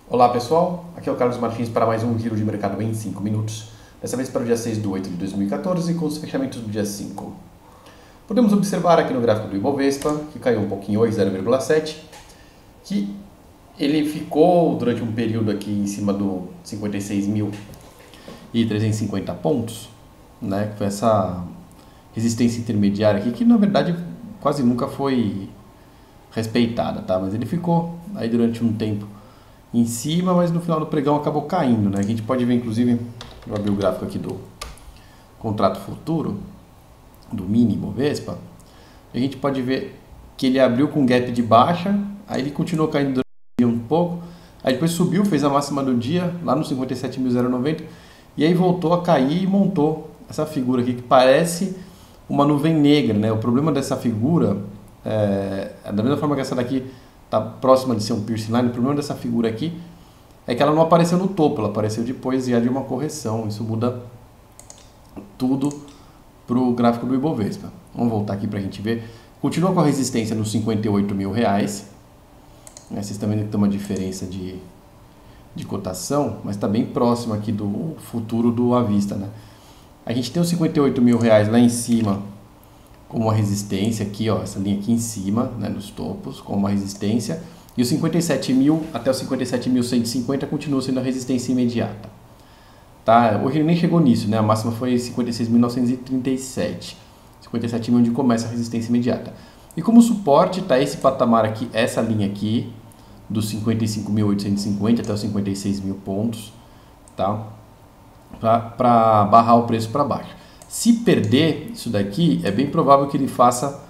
Olá pessoal, aqui é o Carlos Martins para mais um giro de mercado em 5 minutos, dessa vez para o dia 6 de 8 de 2014 com os fechamentos do dia 5. Podemos observar aqui no gráfico do Ibovespa, que caiu um pouquinho hoje, 0,7, que ele ficou durante um período aqui em cima do 56.350 pontos, né, que foi essa resistência intermediária aqui, que na verdade quase nunca foi respeitada, tá? Mas ele ficou aí durante um tempo em cima, mas no final do pregão acabou caindo, né? A gente pode ver, inclusive, vou abrir o gráfico aqui do contrato futuro, do mini Bovespa, a gente pode ver que ele abriu com gap de baixa, aí ele continuou caindo durante um pouco, aí depois subiu, fez a máxima do dia, lá no 57.090, e aí voltou a cair e montou essa figura aqui, que parece uma nuvem negra, né? O problema dessa figura, da mesma forma que essa daqui está próxima de ser um piercing line, o problema dessa figura aqui é que ela não apareceu no topo, ela apareceu depois já de uma correção. Isso muda tudo para o gráfico do Ibovespa. Vamos voltar aqui para a gente ver. Continua com a resistência nos 58 mil reais. Vocês estão vendo que tem uma diferença de cotação, mas está bem próximo aqui do futuro do à vista, né? A gente tem os 58 mil reais lá em cima como uma resistência aqui, ó, essa linha aqui em cima, né, nos topos, como uma resistência, e os 57 mil até os 57.150 continua sendo a resistência imediata. Tá? Hoje ele nem chegou nisso, né? A máxima foi 56.937, 57 mil onde começa a resistência imediata. E como suporte está esse patamar aqui, essa linha aqui, dos 55.850 até os 56 mil pontos, tá? Para barrar o preço para baixo. Se perder isso daqui, é bem provável que ele faça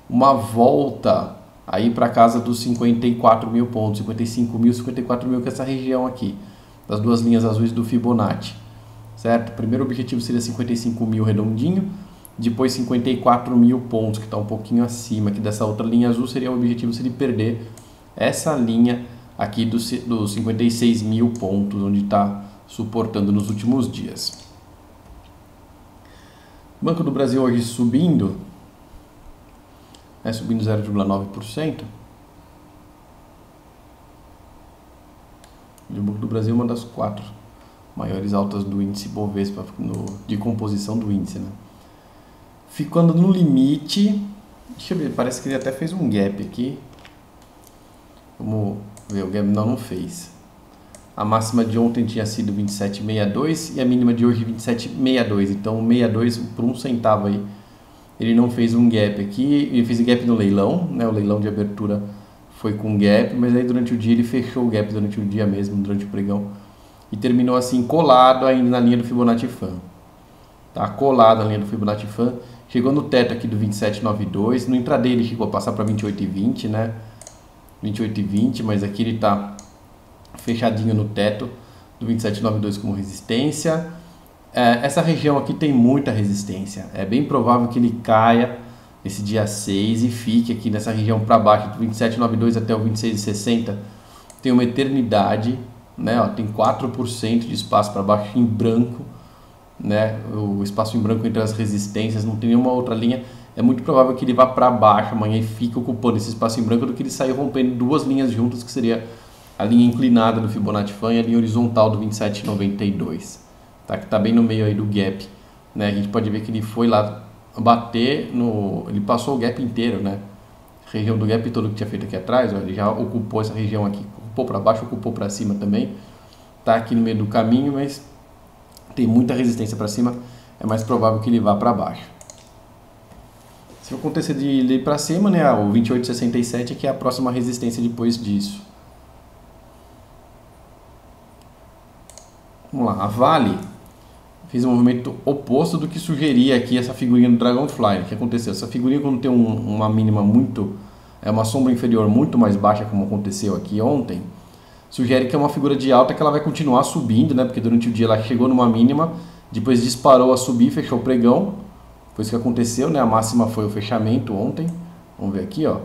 uma volta aí para casa dos 54 mil pontos, 55 mil, 54 mil, que é essa região aqui, das duas linhas azuis do Fibonacci, certo? O primeiro objetivo seria 55 mil redondinho, depois 54 mil pontos, que está um pouquinho acima aqui dessa outra linha azul, seria o objetivo se ele perder essa linha aqui dos 56 mil pontos, onde está suportando nos últimos dias. Banco do Brasil hoje subindo, subindo 0,9%. O Banco do Brasil é uma das 4 maiores altas do índice Bovespa, de composição do índice, né? Ficando no limite, deixa eu ver, parece que ele até fez um gap aqui. Vamos ver, o gap não fez. A máxima de ontem tinha sido 27,62 e a mínima de hoje 27,62. Então, 62 por 1 centavo aí. Ele não fez um gap aqui, ele fez gap no leilão, né? O leilão de abertura foi com gap, mas aí durante o dia ele fechou o gap durante o dia mesmo, durante o pregão. E terminou assim, colado ainda na linha do Fibonacci Fan. Tá colado na linha do Fibonacci Fan. Chegou no teto aqui do 27,92. No intraday ele chegou a passar para 28,20, né? 28,20, mas aqui ele tá fechadinho no teto do 27,92 como resistência. Essa região aqui tem muita resistência. É bem provável que ele caia esse dia 6 e fique aqui nessa região para baixo, do 27,92 até o 26,60. Tem uma eternidade, né? Ó, tem 4% de espaço para baixo em branco, né? O espaço em branco entre as resistências, não tem nenhuma outra linha. É muito provável que ele vá para baixo amanhã e fique ocupando esse espaço em branco do que ele sair rompendo duas linhas juntas, que seria a linha inclinada do Fibonacci Fan e a linha horizontal do 27,92, tá? Que está bem no meio aí do gap, né? A gente pode ver que ele foi lá bater no... Ele passou o gap inteiro, né? A região do gap todo que tinha feito aqui atrás, ó, ele já ocupou essa região aqui, ocupou para baixo, ocupou para cima também. Tá aqui no meio do caminho, mas tem muita resistência para cima, é mais provável que ele vá para baixo. Se acontecer de ele ir para cima, né? O 28,67 é que é a próxima resistência depois disso. Vamos lá, a Vale fez um movimento oposto do que sugeria aqui essa figurinha do Dragonfly. O que aconteceu? Essa figurinha, quando tem uma mínima muito... uma sombra inferior muito mais baixa, como aconteceu aqui ontem, sugere que é uma figura de alta que ela vai continuar subindo, né? Porque durante o dia ela chegou numa mínima, depois disparou a subir, fechou o pregão. Foi isso que aconteceu, né? A máxima foi o fechamento ontem. Vamos ver aqui, ó.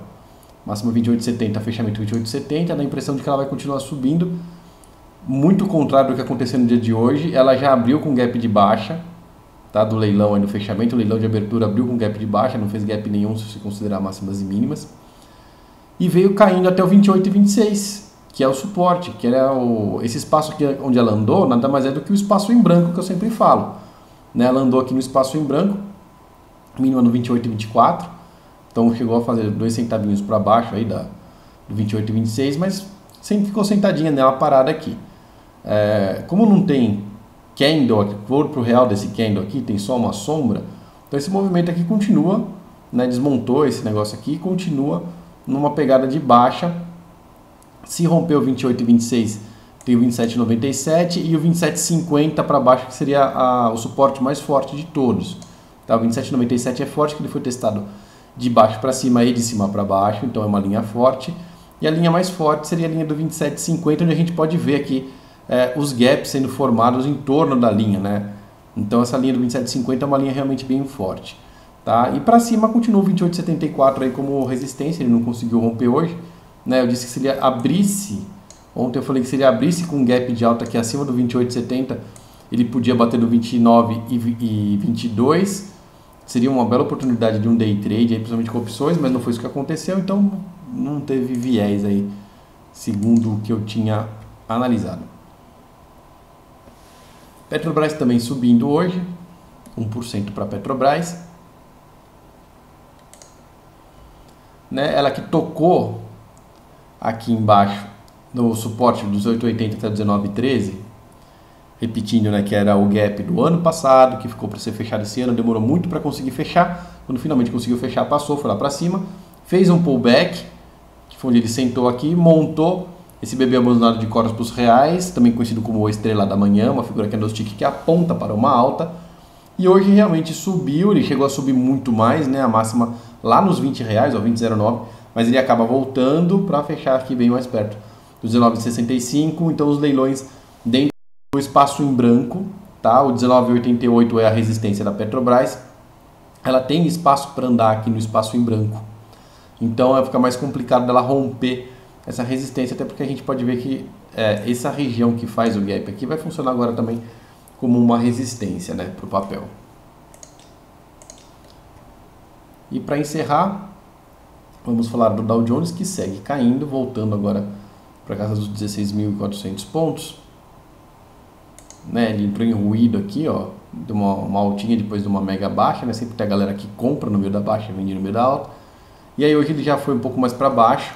Máxima 28,70, fechamento 28,70. Dá a impressão de que ela vai continuar subindo. Muito contrário do que aconteceu no dia de hoje, ela já abriu com gap de baixa, tá? Do leilão aí no fechamento, o leilão de abertura abriu com gap de baixa, não fez gap nenhum se você considerar máximas e mínimas, e veio caindo até o 28,26, que é o suporte, que é esse espaço aqui onde ela andou, nada mais é do que o espaço em branco que eu sempre falo. Né? Ela andou aqui no espaço em branco, mínima no 28,24, então chegou a fazer 2 centavinhos para baixo aí do 28,26, mas sempre ficou sentadinha nela parada aqui. Como não tem candle aqui, corpo real desse candle aqui, tem só uma sombra, então esse movimento aqui continua, né, desmontou esse negócio aqui, continua numa pegada de baixa. Se romper o 28,26, tem o 27,97 e o 27,50 para baixo, que seria o suporte mais forte de todos. Tá? O 27,97 é forte, que ele foi testado de baixo para cima e de cima para baixo, então é uma linha forte. E a linha mais forte seria a linha do 27,50, onde a gente pode ver aqui os gaps sendo formados em torno da linha, né? Então essa linha do 27,50 é uma linha realmente bem forte. Tá? E para cima continua o 28,74 aí como resistência, ele não conseguiu romper hoje. Né? Eu disse que se ele abrisse, ontem eu falei que se ele abrisse com um gap de alta aqui acima do 28,70, ele podia bater no 29,22, seria uma bela oportunidade de um day trade, aí, principalmente com opções, mas não foi isso que aconteceu, então não teve viés aí, segundo o que eu tinha analisado. Petrobras também subindo hoje, 1% para Petrobras. Né? Ela que tocou aqui embaixo no suporte dos 8,80 até 19,13, repetindo, né, que era o gap do ano passado, que ficou para ser fechado esse ano, demorou muito para conseguir fechar, quando finalmente conseguiu fechar, passou, foi lá para cima, fez um pullback, que foi onde ele sentou aqui, montou esse bebê abandonado de corpos reais, também conhecido como a estrela da manhã, uma figura candlestick que aponta para uma alta, e hoje realmente subiu, ele chegou a subir muito mais, né, a máxima lá nos R$20, ou 20,09, mas ele acaba voltando para fechar aqui bem mais perto dos 19,65, então os leilões dentro do espaço em branco, tá? O 19,88 é a resistência da Petrobras, ela tem espaço para andar aqui no espaço em branco, então fica mais complicado dela romper essa resistência, até porque a gente pode ver que essa região que faz o gap aqui vai funcionar agora também como uma resistência, né, para o papel. E para encerrar, vamos falar do Dow Jones, que segue caindo, voltando agora para casa dos 16.400 pontos. Né, ele entrou em ruído aqui, ó, de uma altinha depois de uma mega baixa, né, sempre tem a galera que compra no meio da baixa e vende no meio da alta. E aí hoje ele já foi um pouco mais para baixo,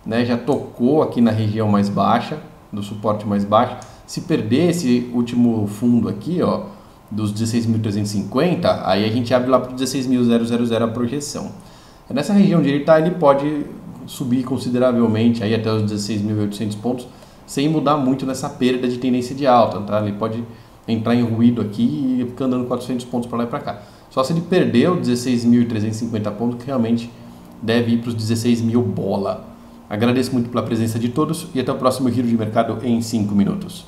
né, já tocou aqui na região mais baixa, do suporte mais baixo. Se perder esse último fundo aqui, ó, dos 16.350, aí a gente abre lá para 16.000 a projeção. Nessa região onde ele está, ele pode subir consideravelmente aí até os 16.800 pontos, sem mudar muito nessa perda de tendência de alta, tá? Ele pode entrar em ruído aqui e ficar andando 400 pontos para lá e para cá. Só se ele perder os 16.350 pontos, que realmente deve ir para os 16.000 bola. Agradeço muito pela presença de todos e até o próximo Giro de Mercado em 5 minutos.